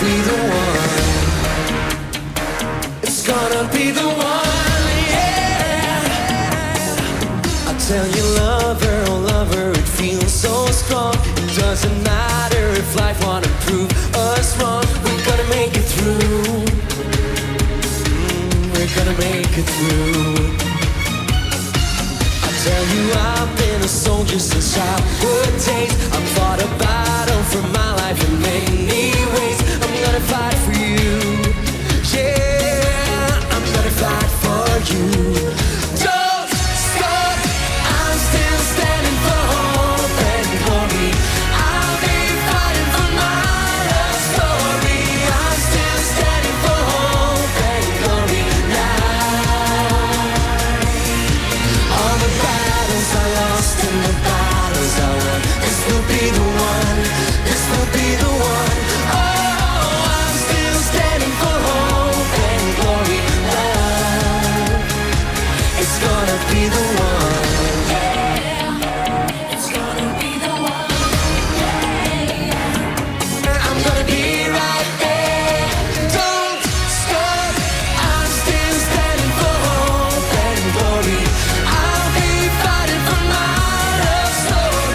be the one. It's gonna be the one, yeah. I tell you, lover, oh lover, it feels so strong. It doesn't matter if life wanna prove us wrong. We're gonna make it through. We're gonna make it through. I tell you, I've been a soldier since childhood days. I've fought a battle for my life in many ways. I'm gonna fight for you. Yeah, I'm gonna fight for you.